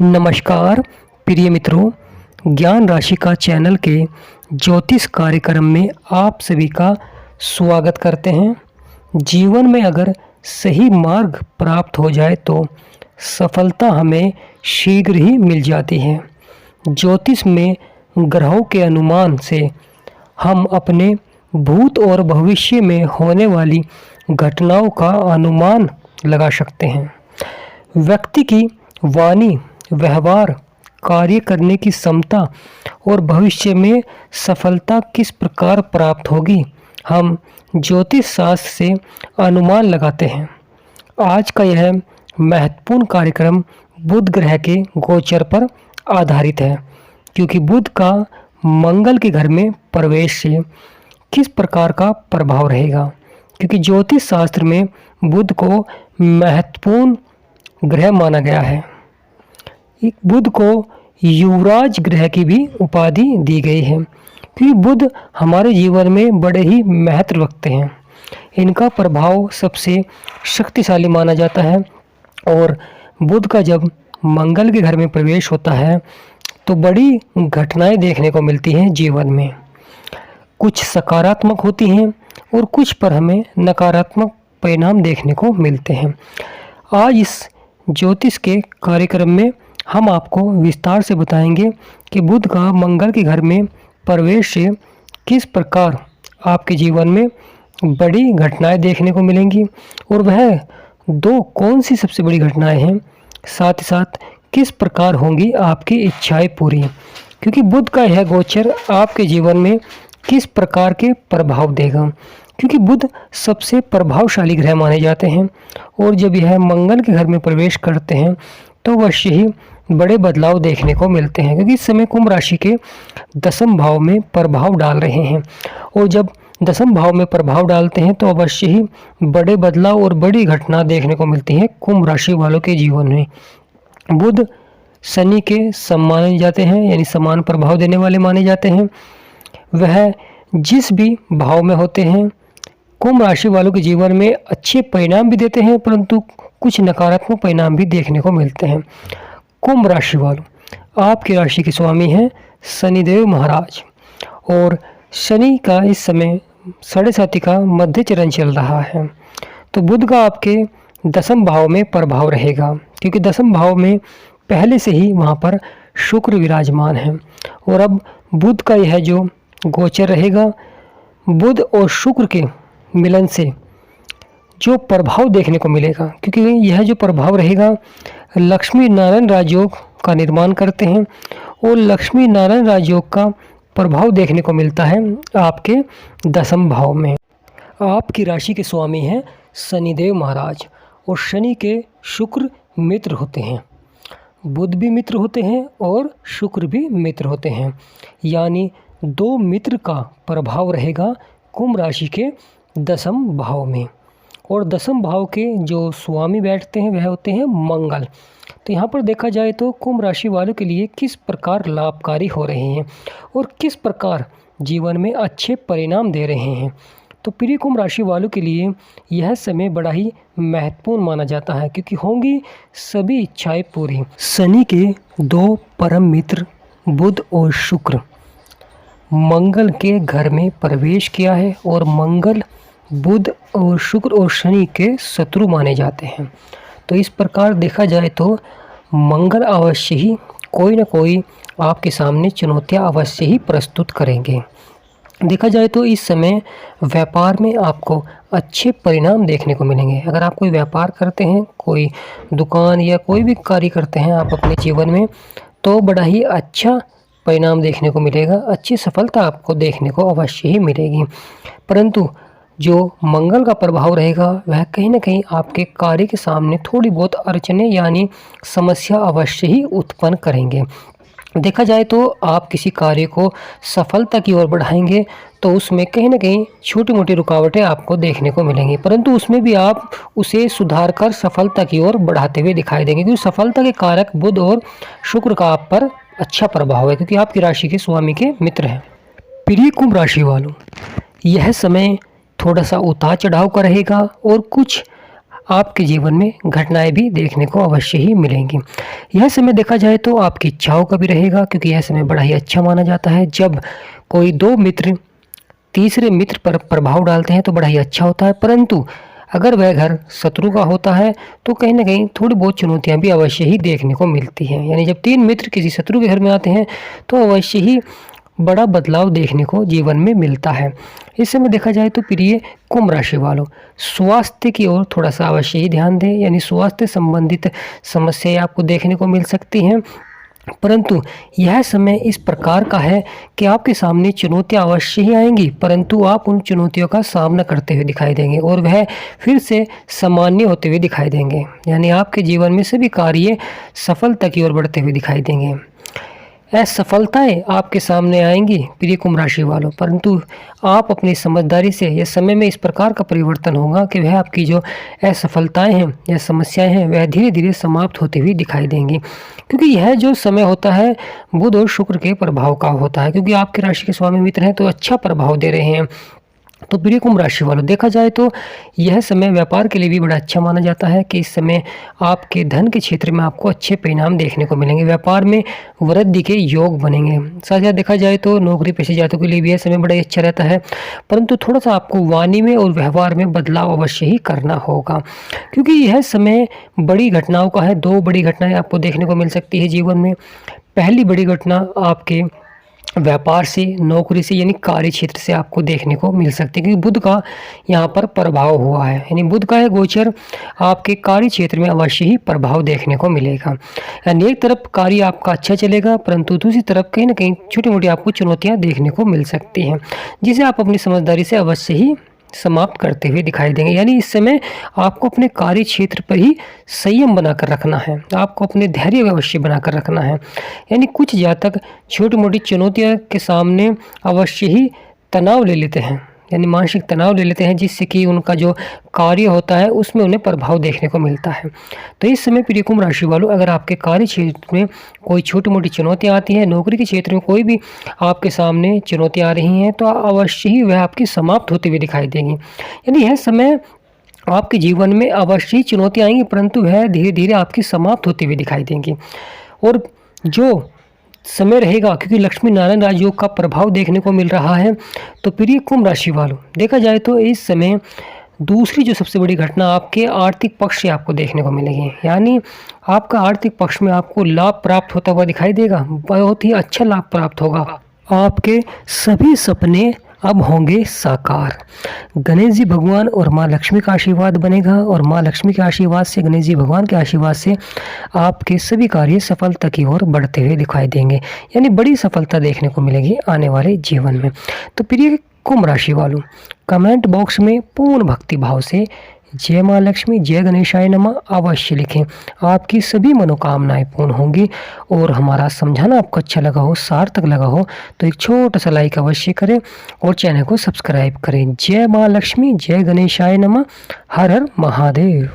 नमस्कार प्रिय मित्रों, ज्ञान राशि का चैनल के ज्योतिष कार्यक्रम में आप सभी का स्वागत करते हैं। जीवन में अगर सही मार्ग प्राप्त हो जाए तो सफलता हमें शीघ्र ही मिल जाती है। ज्योतिष में ग्रहों के अनुमान से हम अपने भूत और भविष्य में होने वाली घटनाओं का अनुमान लगा सकते हैं। व्यक्ति की वाणी, व्यवहार, कार्य करने की क्षमता और भविष्य में सफलता किस प्रकार प्राप्त होगी, हम ज्योतिष शास्त्र से अनुमान लगाते हैं। आज का यह महत्वपूर्ण कार्यक्रम बुध ग्रह के गोचर पर आधारित है, क्योंकि बुध का मंगल के घर में प्रवेश से किस प्रकार का प्रभाव रहेगा। क्योंकि ज्योतिष शास्त्र में बुध को महत्वपूर्ण ग्रह माना गया है। बुध को युवराज ग्रह की भी उपाधि दी गई है, क्योंकि बुध हमारे जीवन में बड़े ही महत्व रखते हैं। इनका प्रभाव सबसे शक्तिशाली माना जाता है और बुध का जब मंगल के घर में प्रवेश होता है तो बड़ी घटनाएं देखने को मिलती हैं। जीवन में कुछ सकारात्मक होती हैं और कुछ पर हमें नकारात्मक परिणाम देखने को मिलते हैं। आज इस ज्योतिष के कार्यक्रम में हम आपको विस्तार से बताएंगे कि बुध का मंगल के घर में प्रवेश से किस प्रकार आपके जीवन में बड़ी घटनाएं देखने को मिलेंगी और वह दो कौन सी सबसे बड़ी घटनाएं हैं, साथ ही साथ किस प्रकार होंगी आपकी इच्छाएं पूरी। क्योंकि बुध का यह गोचर आपके जीवन में किस प्रकार के प्रभाव देगा। क्योंकि बुध सबसे प्रभावशाली ग्रह माने जाते हैं और जब यह मंगल के घर में प्रवेश करते हैं तो अवश्य ही बड़े बदलाव देखने को मिलते हैं। क्योंकि इस समय कुंभ राशि के दसम भाव में प्रभाव डाल रहे हैं और जब दसम भाव में प्रभाव डालते हैं तो अवश्य ही बड़े बदलाव और बड़ी घटना देखने को मिलती है कुंभ राशि वालों के जीवन में। बुध शनि के सम माने जाते हैं, यानी समान प्रभाव देने वाले माने जाते हैं। वह जिस भी भाव में होते हैं कुंभ राशि वालों के जीवन में अच्छे परिणाम भी देते हैं, परंतु कुछ नकारात्मक परिणाम भी देखने को मिलते हैं। कुंभ राशि वालों, आपकी राशि के स्वामी हैं शनिदेव महाराज और शनि का इस समय 7.5 का मध्य चरण चल रहा है। तो बुध का आपके दसम भाव में प्रभाव रहेगा, क्योंकि दसम भाव में पहले से ही वहाँ पर शुक्र विराजमान है और अब बुध का यह जो गोचर रहेगा, बुध और शुक्र के मिलन से जो प्रभाव देखने को मिलेगा, क्योंकि यह जो प्रभाव रहेगा लक्ष्मी नारायण राजयोग का निर्माण करते हैं और लक्ष्मी नारायण राजयोग का प्रभाव देखने को मिलता है आपके दसम भाव में। आपकी राशि के स्वामी हैं शनिदेव महाराज और शनि के शुक्र मित्र होते हैं। बुध भी मित्र होते हैं और शुक्र भी मित्र होते हैं, यानी दो मित्र का प्रभाव रहेगा कुंभ राशि के दसम भाव में। और दसम भाव के जो स्वामी बैठते हैं वह होते हैं मंगल। तो यहाँ पर देखा जाए तो कुंभ राशि वालों के लिए किस प्रकार लाभकारी हो रहे हैं और किस प्रकार जीवन में अच्छे परिणाम दे रहे हैं। तो प्रिय कुंभ राशि वालों के लिए यह समय बड़ा ही महत्वपूर्ण माना जाता है, क्योंकि होंगी सभी इच्छाएं पूरी। शनि के दो परम मित्र बुध और शुक्र मंगल के घर में प्रवेश किया है और मंगल बुध और शुक्र और शनि के शत्रु माने जाते हैं। तो इस प्रकार देखा जाए तो मंगल अवश्य ही कोई ना कोई आपके सामने चुनौतियां अवश्य ही प्रस्तुत करेंगे। देखा जाए तो इस समय व्यापार में आपको अच्छे परिणाम देखने को मिलेंगे। अगर आप कोई व्यापार करते हैं, कोई दुकान या कोई भी कार्य करते हैं आप अपने जीवन में, तो बड़ा ही अच्छा परिणाम देखने को मिलेगा, अच्छी सफलता आपको देखने को अवश्य ही मिलेगी। परंतु जो मंगल का प्रभाव रहेगा वह कहीं ना कहीं आपके कार्य के सामने थोड़ी बहुत अड़चने यानी समस्या अवश्य ही उत्पन्न करेंगे। देखा जाए तो आप किसी कार्य को सफलता की ओर बढ़ाएंगे तो उसमें कहीं ना कहीं छोटी मोटी रुकावटें आपको देखने को मिलेंगी, परंतु उसमें भी आप उसे सुधार कर सफलता की ओर बढ़ाते हुए दिखाई देंगे, क्योंकि सफलता के कारक बुध और शुक्र का आप पर अच्छा प्रभाव है, क्योंकि आपकी राशि के स्वामी के मित्र हैं। प्रिय कुंभ राशि वालों, यह समय थोड़ा सा उतार चढ़ाव का रहेगा और कुछ आपके जीवन में घटनाएं भी देखने को अवश्य ही मिलेंगी। यह समय देखा जाए तो आपकी इच्छाओं का भी रहेगा, क्योंकि यह समय बड़ा ही अच्छा माना जाता है। जब कोई दो मित्र तीसरे मित्र पर प्रभाव डालते हैं तो बड़ा ही अच्छा होता है, परंतु अगर वह घर शत्रु का होता है तो कहीं ना कहीं थोड़ी बहुत चुनौतियां भी अवश्य ही देखने को मिलती हैं। यानी जब 3 मित्र किसी शत्रु के घर में आते हैं तो अवश्य ही बड़ा बदलाव देखने को जीवन में मिलता है। इस समय देखा जाए तो प्रिय कुंभ राशि वालों, स्वास्थ्य की ओर थोड़ा सा अवश्य ही ध्यान दें। यानी स्वास्थ्य संबंधित समस्याएं आपको देखने को मिल सकती हैं, परंतु यह समय इस प्रकार का है कि आपके सामने चुनौतियां अवश्य ही आएंगी, परंतु आप उन चुनौतियों का सामना करते हुए दिखाई देंगे और वह फिर से सामान्य होते हुए दिखाई देंगे। यानी आपके जीवन में सभी कार्य सफलता की ओर बढ़ते हुए दिखाई देंगे। असफलताएं आपके सामने आएंगी प्रिय कुंभ राशि वालों, परंतु आप अपनी समझदारी से यह समय में इस प्रकार का परिवर्तन होगा कि वह आपकी जो असफलताएं हैं या समस्याएं हैं वह धीरे धीरे समाप्त होती हुई दिखाई देंगी। क्योंकि यह जो समय होता है बुध और शुक्र के प्रभाव का होता है, क्योंकि आपके राशि के स्वामी मित्र हैं तो अच्छा प्रभाव दे रहे हैं। तो प्रिय कुंभ राशि वालों, देखा जाए तो यह समय व्यापार के लिए भी बड़ा अच्छा माना जाता है कि इस समय आपके धन के क्षेत्र में आपको अच्छे परिणाम देखने को मिलेंगे। व्यापार में वृद्धि के योग बनेंगे। साथ ही देखा जाए तो नौकरी पेशे जातकों के लिए भी यह समय बड़ा अच्छा रहता है, परंतु थोड़ा सा आपको वाणी में और व्यवहार में बदलाव अवश्य ही करना होगा, क्योंकि यह समय बड़ी घटनाओं का है। 2 बड़ी घटनाएं आपको देखने को मिल सकती है जीवन में। पहली बड़ी घटना आपके व्यापार से, नौकरी से यानी कार्य क्षेत्र से आपको देखने को मिल सकती है, क्योंकि बुध का यहाँ पर प्रभाव हुआ है। यानी बुध का यह गोचर आपके कार्य क्षेत्र में अवश्य ही प्रभाव देखने को मिलेगा। यानी एक तरफ कार्य आपका अच्छा चलेगा, परंतु दूसरी तरफ कहीं ना कहीं छोटी मोटी आपको चुनौतियाँ देखने को मिल सकती हैं, जिसे आप अपनी समझदारी से अवश्य ही समाप्त करते हुए दिखाई देंगे। यानी इस समय आपको अपने कार्य क्षेत्र पर ही संयम बनाकर रखना है, आपको अपने धैर्य अवश्य बनाकर रखना है। यानी कुछ जातक छोटी मोटी चुनौतियों के सामने अवश्य ही तनाव ले लेते हैं, यानी मानसिक तनाव ले लेते हैं, जिससे कि उनका जो कार्य होता है उसमें उन्हें प्रभाव देखने को मिलता है। तो इस समय प्रिय कुंभ राशि वालों, अगर आपके कार्य क्षेत्र में कोई छोटी मोटी चुनौतियां आती हैं, नौकरी के क्षेत्र में कोई भी आपके सामने चुनौतियां आ रही हैं, तो अवश्य ही वह आपकी समाप्त होती हुई दिखाई देंगी। यानी यह समय आपके जीवन में अवश्य ही चुनौतियाँ आएंगी, परंतु वह धीरे धीरे आपकी समाप्त होती हुई दिखाई देंगी। और जो समय रहेगा, क्योंकि लक्ष्मी नारायण राजयोग का प्रभाव देखने को मिल रहा है, तो प्रिय कुंभ राशि वालों, देखा जाए तो इस समय दूसरी जो सबसे बड़ी घटना आपके आर्थिक पक्ष से आपको देखने को मिलेगी। यानी आपका आर्थिक पक्ष में आपको लाभ प्राप्त होता हुआ दिखाई देगा, बहुत ही अच्छा लाभ प्राप्त होगा। आपके सभी सपने अब होंगे साकार। गणेश जी भगवान और माँ लक्ष्मी का आशीर्वाद बनेगा, और माँ लक्ष्मी के आशीर्वाद से, गणेश जी भगवान के आशीर्वाद से आपके सभी कार्य सफलता की ओर बढ़ते हुए दिखाई देंगे। यानी बड़ी सफलता देखने को मिलेगी आने वाले जीवन में। तो प्रिय कुंभ राशि वालों, कमेंट बॉक्स में पूर्ण भक्ति भाव से जय माँ लक्ष्मी, जय गणेशाय नमः अवश्य लिखें। आपकी सभी मनोकामनाएं पूर्ण होंगी। और हमारा समझाना आपको अच्छा लगा हो, सार्थक लगा हो, तो एक छोटा सा लाइक अवश्य करें और चैनल को सब्सक्राइब करें। जय माँ लक्ष्मी, जय गणेशाय नमः। हर हर महादेव।